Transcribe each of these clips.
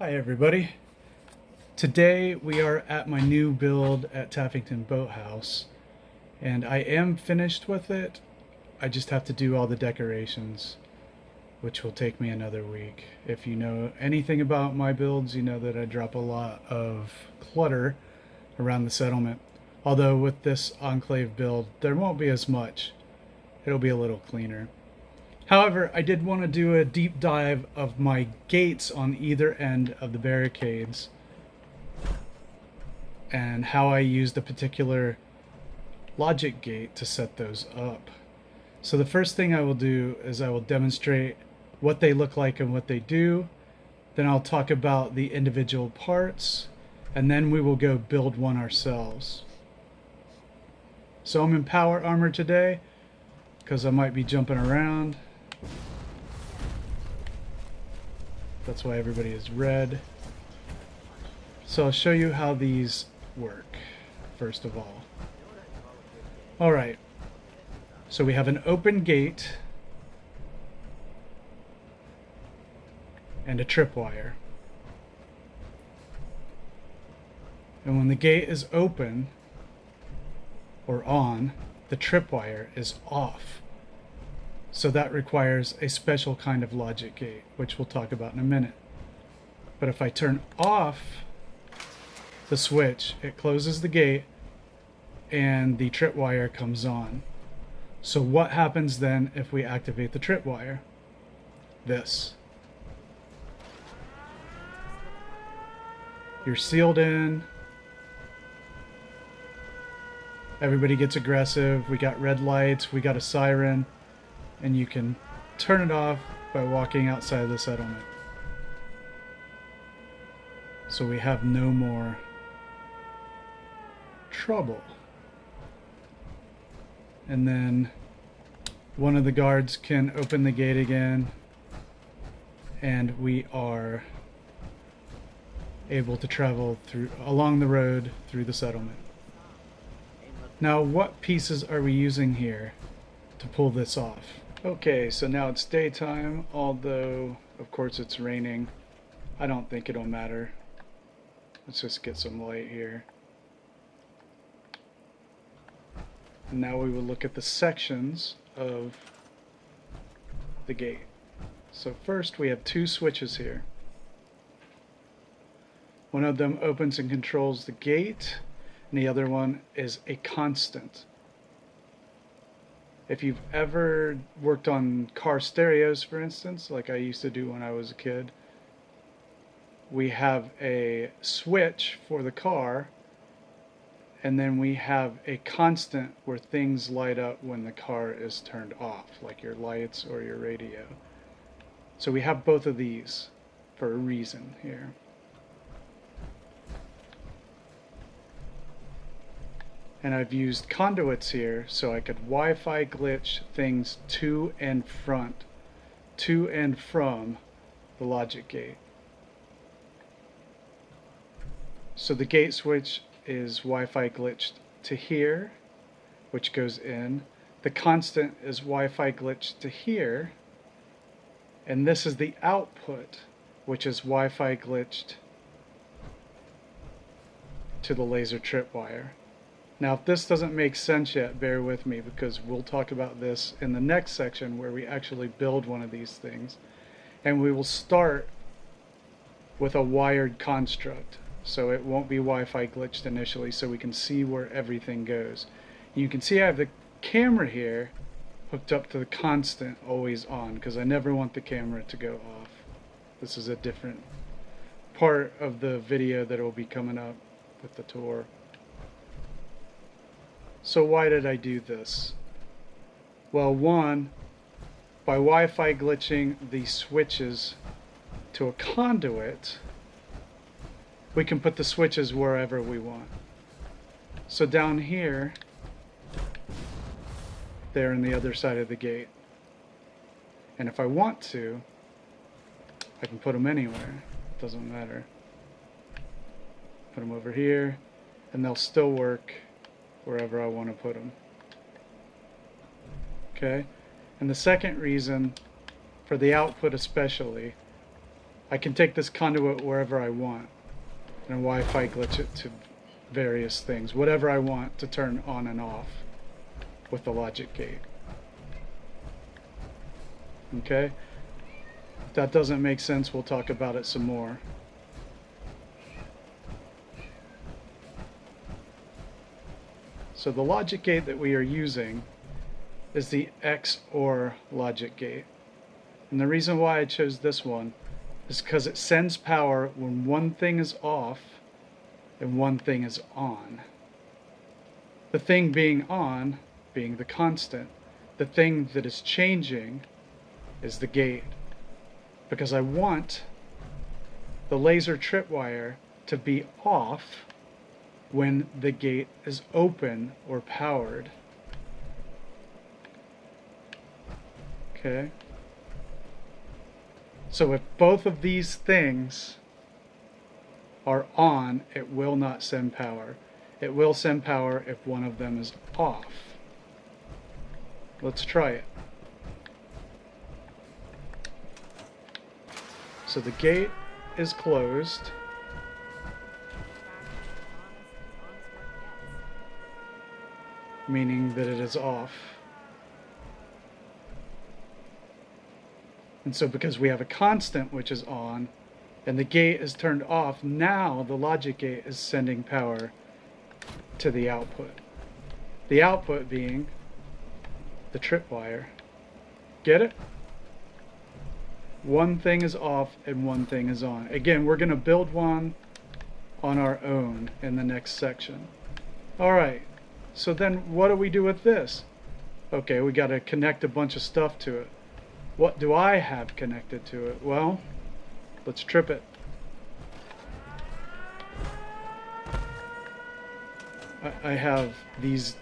Hi everybody. Today we are at my new build at Taffington Boathouse and I am finished with it. I just have to do all the decorations, which will take me another week. If you know anything about my builds, you know that I drop a lot of clutter around the settlement. Although with this enclave build there won't be as much. It'll be a little cleaner. However, I did want to do a deep dive of my gates on either end of the barricades and how I used a particular logic gate to set those up. So the first thing I will do is I will demonstrate what they look like and what they do. Then I'll talk about the individual parts, and then we will go build one ourselves. So I'm in power armor today because I might be jumping around. That's why everybody is red. So I'll show you how these work, first of all. Alright, so we have an open gate and a tripwire. And when the gate is open or on, the tripwire is off. So that requires a special kind of logic gate, which we'll talk about in a minute. But if I turn off the switch, it closes the gate and the tripwire comes on. So what happens then if we activate the tripwire? This. You're sealed in. Everybody gets aggressive. We got red lights. We got a siren. And you can turn it off by walking outside of the settlement. So we have no more trouble. And then one of the guards can open the gate again, and we are able to travel along the road through the settlement. Now, what pieces are we using here to pull this off? Okay, so now it's daytime, although of course it's raining. I don't think it'll matter. Let's just get some light here. And now we will look at the sections of the gate. So first we have two switches here. One of them opens and controls the gate, and the other one is a constant. If you've ever worked on car stereos, for instance, like I used to do when I was a kid, we have a switch for the car, and then we have a constant where things light up when the car is turned off, like your lights or your radio. So we have both of these for a reason here. And I've used conduits here so I could Wi-Fi glitch things to and from the logic gate. So the gate switch is Wi-Fi glitched to here, which goes in. The constant is Wi-Fi glitched to here. And this is the output, which is Wi-Fi glitched to the laser tripwire. Now, if this doesn't make sense yet, bear with me, because we'll talk about this in the next section where we actually build one of these things. And we will start with a wired construct, so it won't be Wi-Fi glitched initially, so we can see where everything goes. And you can see I have the camera here hooked up to the constant always on, because I never want the camera to go off. This is a different part of the video that will be coming up with the tour. So why did I do this? Well, one, by Wi-Fi glitching the switches to a conduit, we can put the switches wherever we want. So down here, they're on the other side of the gate. And if I want to, I can put them anywhere. It doesn't matter. Put them over here, and they'll still work wherever I want to put them. Okay? And the second reason, for the output especially, I can take this conduit wherever I want, and Wi-Fi glitch it to various things, whatever I want to turn on and off with the logic gate. Okay? If that doesn't make sense, we'll talk about it some more. So the logic gate that we are using is the XOR logic gate. And the reason why I chose this one is because it sends power when one thing is off and one thing is on. The thing being on being the constant. The thing that is changing is the gate. Because I want the laser tripwire to be off when the gate is open or powered. Okay? So if both of these things are on, it will not send power. It will send power if one of them is off. Let's try it. So the gate is closed. Meaning that it is off. And so because we have a constant which is on, and the gate is turned off, now the logic gate is sending power to the output. The output being the tripwire. Get it? One thing is off and one thing is on. Again, we're going to build one on our own in the next section. Alright, so then what do we do with this? Okay, we got to connect a bunch of stuff to it. What do I have connected to it? Well, let's trip it. I have these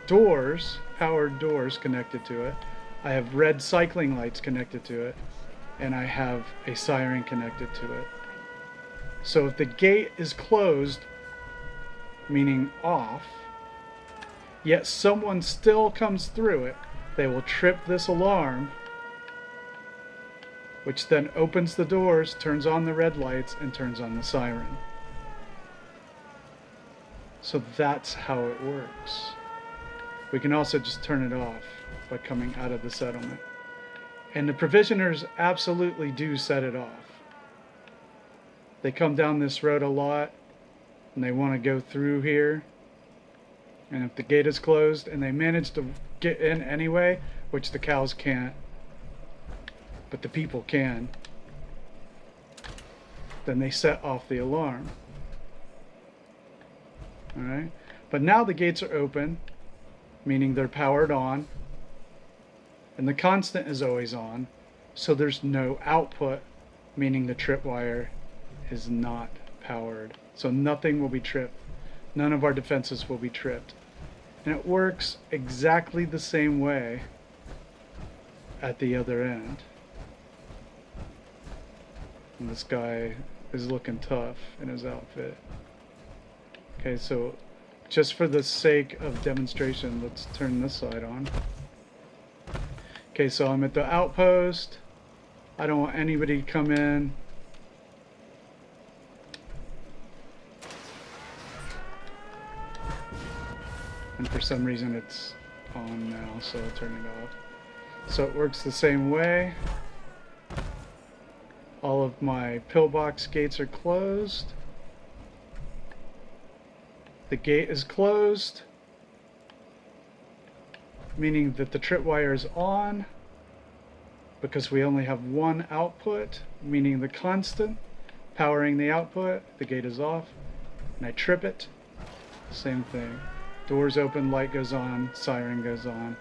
doors, powered doors connected to it. I have red cycling lights connected to it. And I have a siren connected to it. So if the gate is closed, meaning off, yet someone still comes through it, they will trip this alarm, which then opens the doors, turns on the red lights, and turns on the siren. So that's how it works. We can also just turn it off by coming out of the settlement. And the provisioners absolutely do set it off. They come down this road a lot, and they want to go through here. And if the gate is closed, and they manage to get in anyway, which the cows can't, but the people can, then they set off the alarm. Alright? But now the gates are open, meaning they're powered on, and the constant is always on, so there's no output, meaning the tripwire is not powered. So nothing will be tripped. None of our defenses will be tripped. And it works exactly the same way at the other end. And this guy is looking tough in his outfit. Okay, so just for the sake of demonstration, let's turn this side on. Okay, so I'm at the outpost. I don't want anybody to come in. And for some reason it's on now, so I'll turn it off. So it works the same way. All of my pillbox gates are closed. The gate is closed, meaning that the tripwire is on because we only have one output, meaning the constant powering the output. The gate is off, and I trip it. Same thing. Doors open, light goes on, siren goes on.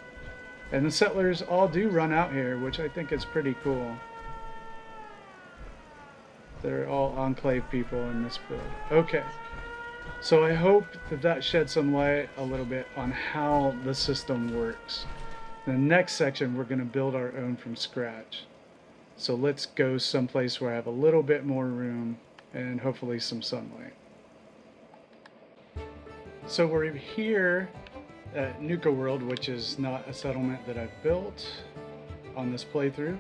And the settlers all do run out here, which I think is pretty cool. They're all enclave people in this build. Okay. So I hope that that sheds some light a little bit on how the system works. In the next section, we're going to build our own from scratch. So let's go someplace where I have a little bit more room and hopefully some sunlight. So we're here at Nuka World, which is not a settlement that I've built on this playthrough.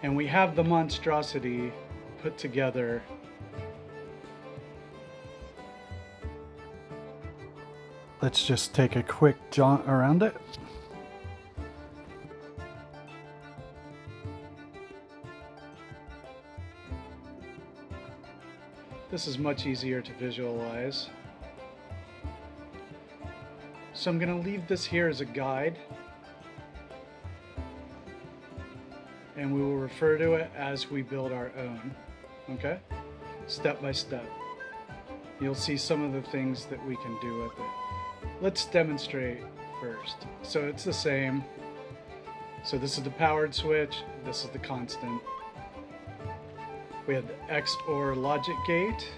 And we have the monstrosity put together. Let's just take a quick jaunt around it. This is much easier to visualize. So I'm going to leave this here as a guide, and we will refer to it as we build our own, okay? Step by step. You'll see some of the things that we can do with it. Let's demonstrate first. So it's the same. So this is the powered switch, this is the constant. We have the XOR logic gate.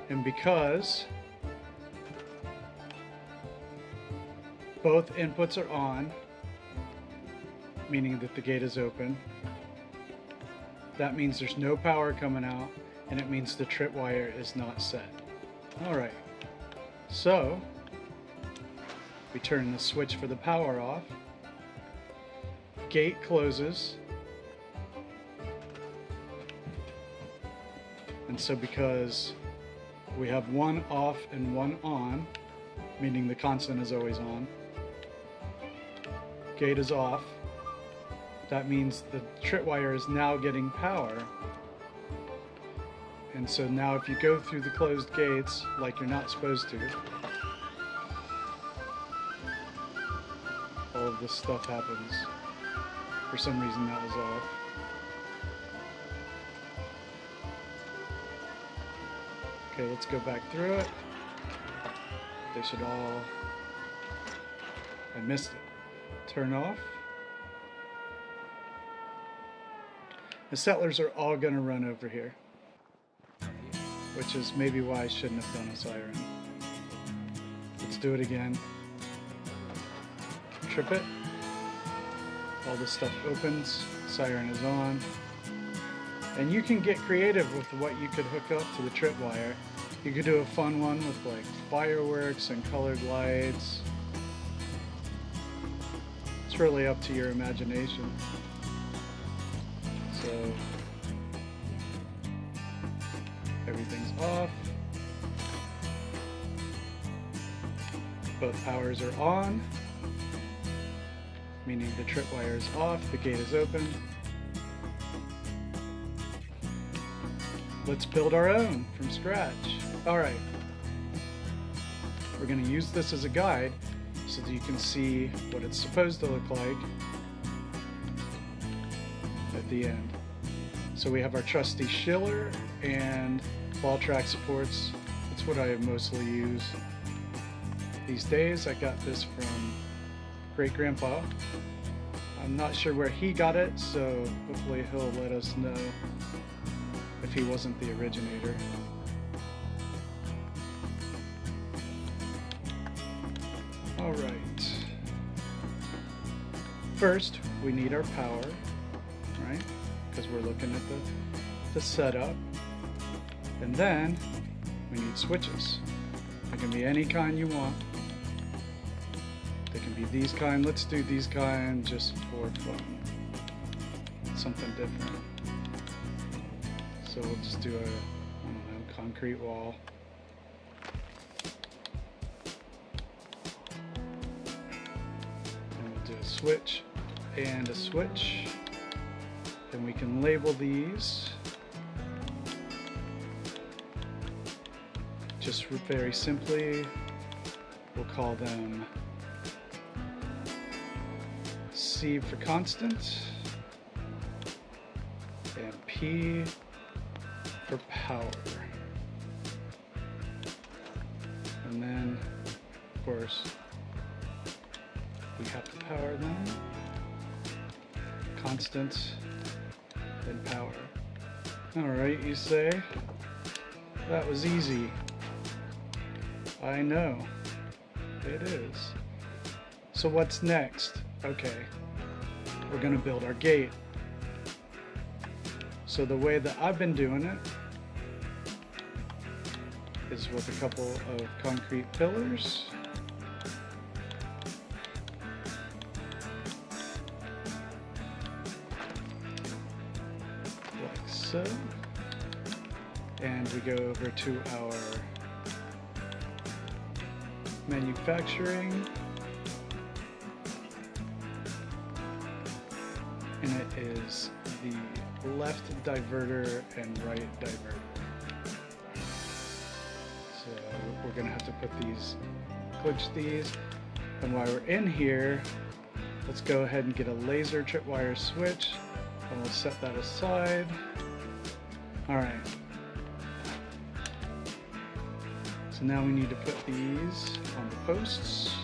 And because both inputs are on, meaning that the gate is open, that means there's no power coming out, and it means the tripwire is not set. Alright, so we turn the switch for the power off, gate closes, and so because we have one off and one on, meaning the constant is always on, gate is off, that means the tripwire is now getting power. And so now if you go through the closed gates like you're not supposed to, all of this stuff happens. For some reason that was off. Okay, let's go back through it. They should all, I missed it. Turn off. The settlers are all going to run over here, which is maybe why I shouldn't have done a siren. Let's do it again. Trip it. All this stuff opens. Siren is on. And you can get creative with what you could hook up to the tripwire. You could do a fun one with like fireworks and colored lights. It's really up to your imagination. So everything's off. Both powers are on, meaning the tripwire is off, the gate is open. Let's build our own from scratch. Alright. We're going to use this as a guide so that you can see what it's supposed to look like at the end. So we have our trusty Schiller and ball track supports. That's what I mostly use these days. I got this from Great Grandpa. I'm not sure where he got it, so hopefully he'll let us know if he wasn't the originator. Alright. First, we need our power, right? Because we're looking at the setup. And then, we need switches. They can be any kind you want. They can be these kind. Let's do these kind just for fun. Something different. So we'll just do a, I don't know, concrete wall. And we'll do a switch and a switch. And we can label these. Just very simply, we'll call them C for constant and P for power. And then, of course, we have to power them. Constant and power. Alright, you say? That was easy. I know. It is. So what's next? Okay. We're going to build our gate. So the way that I've been doing it is with a couple of concrete pillars. so. And we go over to our manufacturing. And it is the left diverter and right diverter. So we're gonna have to put these, glitch these. And while we're in here, let's go ahead and get a laser tripwire switch, and we'll set that aside. All right. So now we need to put these on the posts.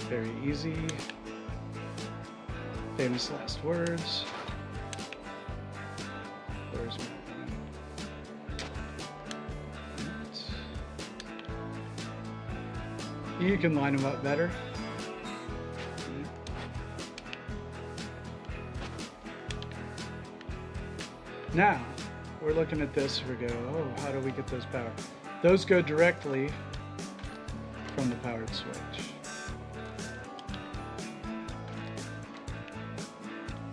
Very easy. Famous last words. Where's my one? You can line them up better. Now, we're looking at this, we go, oh, how do we get those power? Those go directly from the powered switch.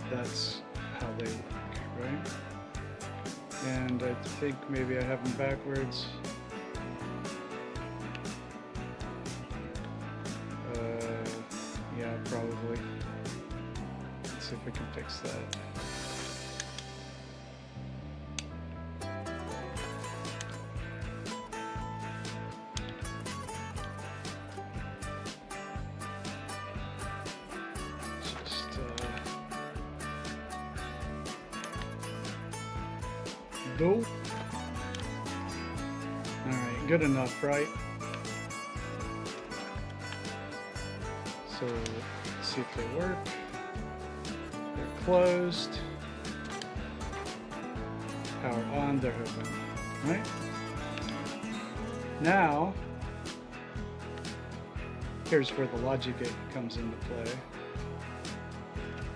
That's how they work, right? And I think maybe I have them backwards. Yeah, probably. Let's see if we can fix that. Go. Alright, good enough, right? So, let's see if they work. They're closed. Power on, they're open. Right? Now, here's where the logic gate comes into play.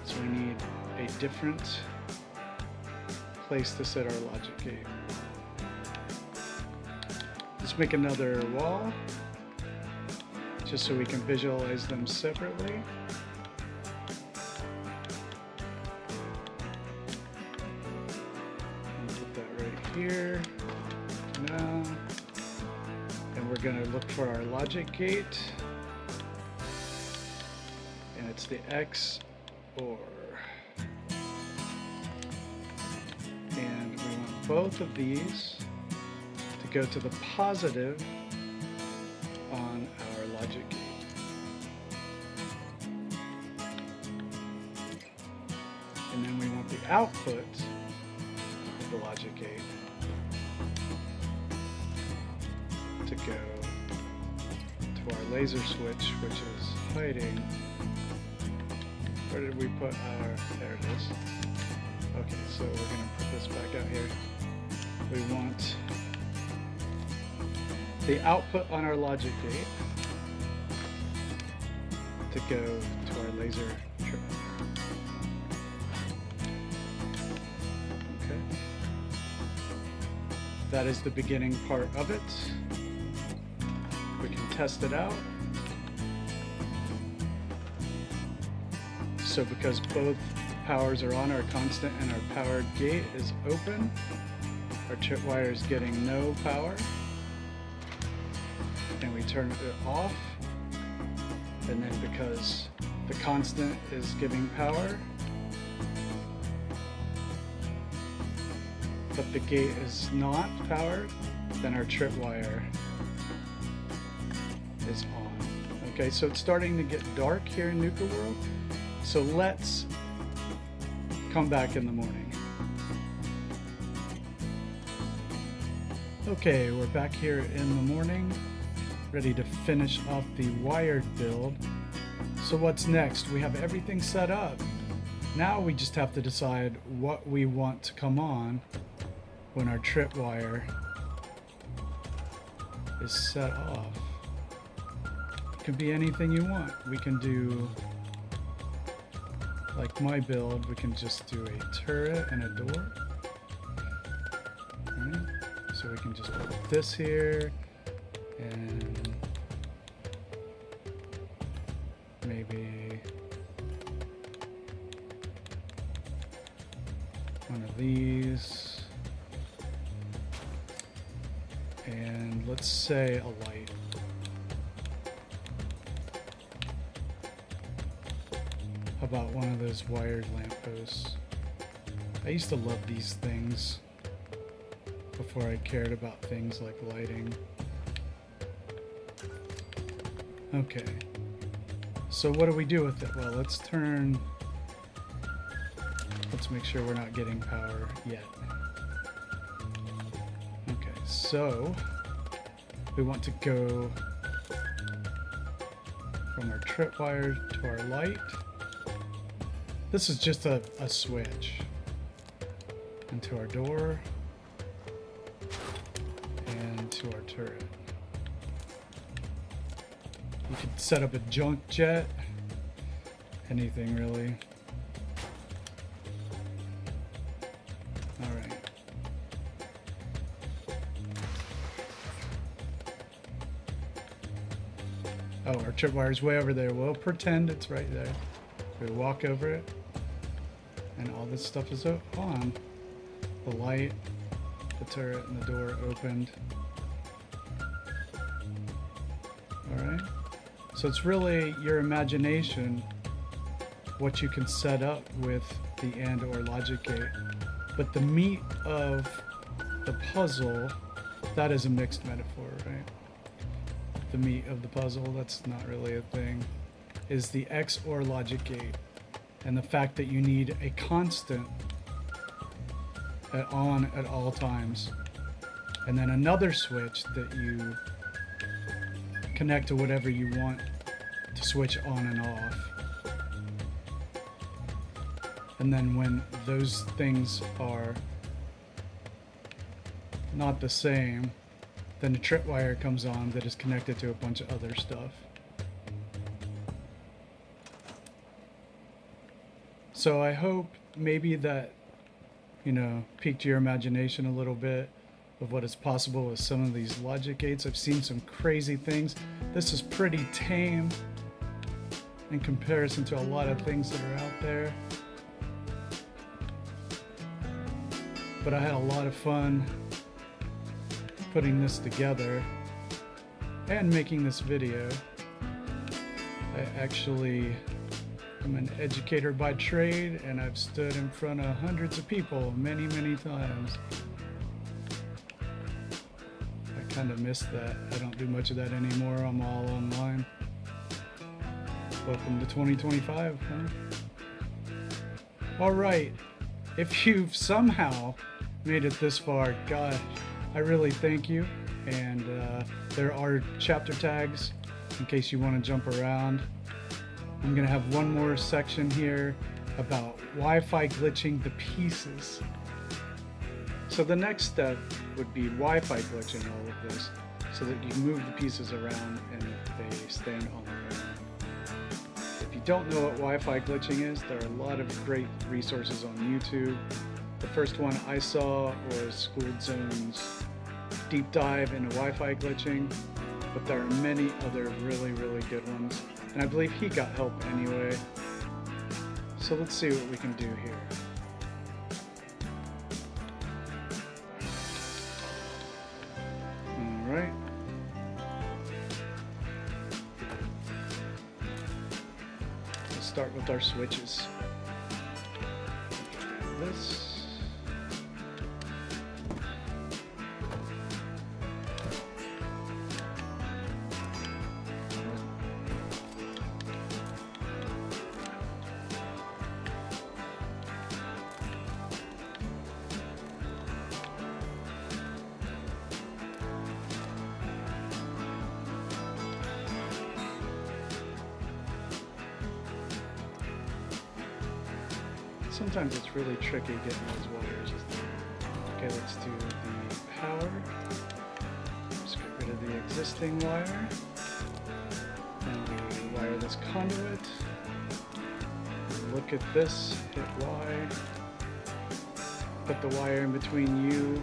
So we need a different place to set our logic gate. Let's make another wall, just so we can visualize them separately. I'll put that right here now. And we're going to look for our logic gate. And it's the XOR. And we want both of these to go to the positive on our logic gate. And then we want the output of the logic gate to go to our laser switch, which is hiding. Where did we put our, there it is. Okay, so we're going to put this back out here. We want the output on our logic gate to go to our laser tripwire. Okay. That is the beginning part of it. We can test it out. So because both powers are on, our constant and our powered gate is open, our tripwire is getting no power, and we turn it off, and then because the constant is giving power but the gate is not powered, then our tripwire is on. Okay, so it's starting to get dark here in Nuka World, so let's come back in the morning. Okay, we're back here in the morning, ready to finish off the wired build. So what's next? We have everything set up. Now we just have to decide what we want to come on when our tripwire is set off. It can be anything you want. We can do, like my build, we can just do a turret and a door. Right? So we can just put this here and maybe One of these. And let's say a light. How about one of those wired lampposts? I used to love these things before I cared about things like lighting. Okay. So what do we do with it? Well, let's make sure we're not getting power yet. Okay, so we want to go from our tripwire to our light. This is just a switch. Into our door and to our turret. You could set up a junk jet, anything really. Alright. Oh, our tripwire's way over there. We'll pretend it's right there. We walk over it, and all this stuff is on. The light, the turret, and the door opened. Alright. So it's really your imagination what you can set up with the AND or logic gate. But the meat of the puzzle, that is a mixed metaphor, right? The meat of the puzzle, that's not really a thing, is the XOR logic gate. And the fact that you need a constant on at all times, and then another switch that you connect to whatever you want to switch on and off. And then when those things are not the same, then a tripwire comes on that is connected to a bunch of other stuff. So I hope maybe that, you know, piqued your imagination a little bit of what is possible with some of these logic gates. I've seen some crazy things. This is pretty tame in comparison to a lot of things that are out there. But I had a lot of fun putting this together and making this video. I actually am an educator by trade, and I've stood in front of hundreds of people many, many times. I kind of miss that. I don't do much of that anymore. I'm all online. Welcome to 2025, huh? All right. If you've somehow made it this far, God, I really thank you. And there are chapter tags in case you want to jump around. I'm going to have one more section here about Wi-Fi glitching the pieces. So the next step would be Wi-Fi glitching all of this so that you move the pieces around and they stand on their own. If you don't know what Wi-Fi glitching is, there are a lot of great resources on YouTube. The first one I saw was School Zone's deep dive into Wi-Fi glitching, but there are many other really, really good ones. And I believe he got help anyway. So let's see what we can do here. Alright. Let's start with our switches. This. Sometimes it's really tricky getting those wires. Okay, let's do the power. Just get rid of the existing wire. And we wire this conduit. Look at this, hit Y. Put the wire in between you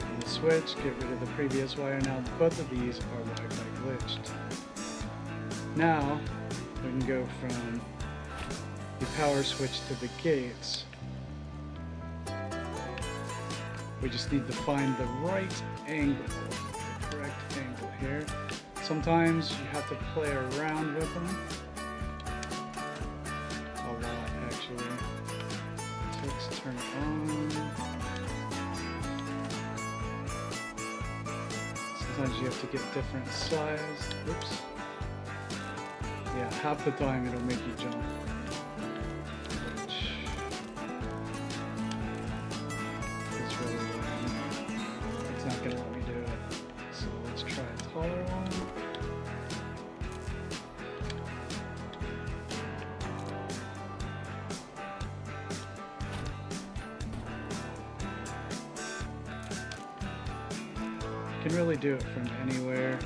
and the switch, get rid of the previous wire. Now both of these are Wi-Fi glitched. Now we can go from the power switch to the gates We just need to find the right angle, the correct angle here. Sometimes you have to play around with them. A lot, actually. So let's turn it on. Sometimes you have to get different size. Oops. Yeah, half the time it'll make you jump. Which is really lame. It's not gonna let me do it. So let's try a taller one. You can really do it from anywhere.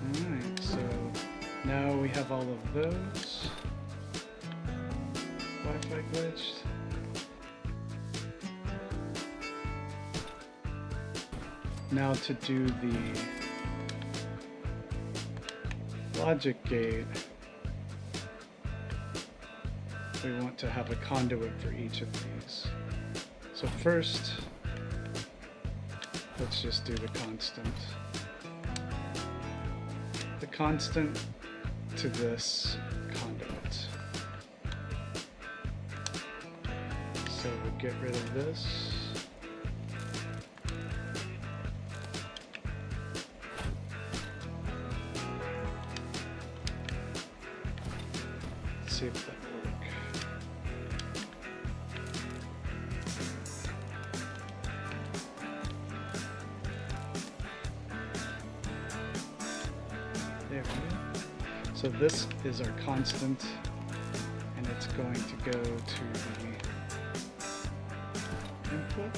Alright, so now we have all of those. Wi-Fi glitched. Now to do the logic gate, we want to have a conduit for each of these. So first, let's just do the constant. The constant to this conduit. So we'll get rid of this. Let's see if that works. There we go. So this is our constant, and it's going to go to the input.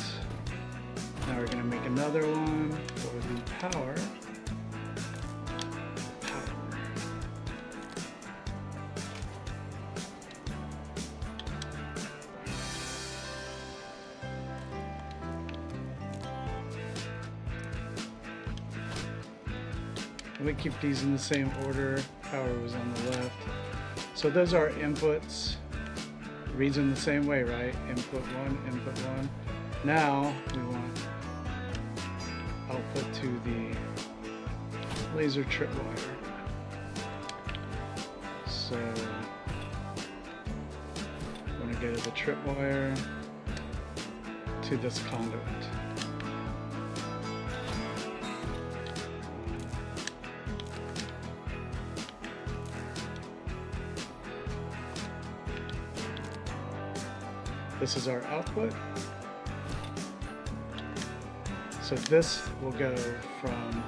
Now we're going to make another one for the power. And we keep these in the same order. Power was on the left. So those are inputs. Reads in the same way, right? Input 1, input 1. Now we want output to the laser tripwire. So I'm going to go to the tripwire to this conduit. This is our output. So this will go from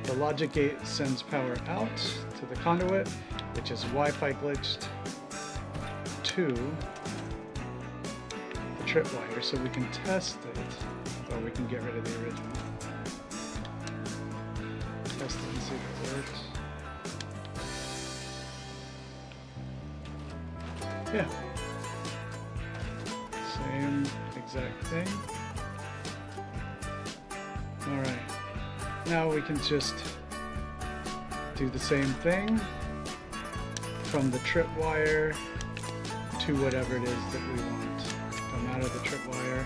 the logic gate sends power out to the conduit, which is Wi-Fi glitched, to the tripwire, so we can test it, or we can get rid of the original. Test it and see if it works. Yeah. Same exact thing. Alright, now we can just do the same thing from the tripwire to whatever it is that we want. Come out of the tripwire.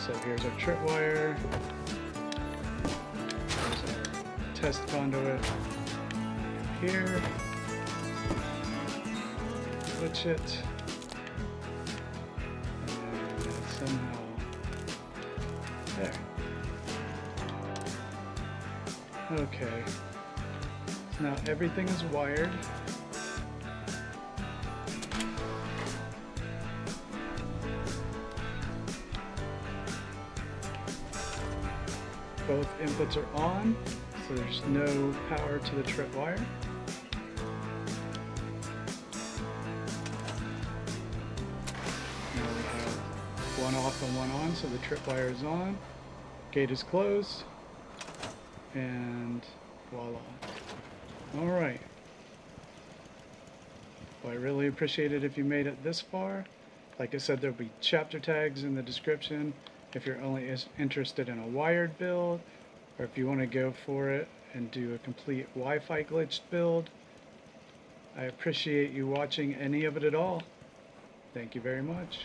So here's our tripwire. Here's our test conduit. Here. Switch it. Somehow there. Okay. So now everything is wired. Both inputs are on, so there's no power to the tripwire. One off and one on, so the tripwire is on. Gate is closed. And voila. Alright. Well, I really appreciate it if you made it this far. Like I said, there'll be chapter tags in the description if you're only interested in a wired build, or if you want to go for it and do a complete Wi-Fi glitched build. I appreciate you watching any of it at all. Thank you very much.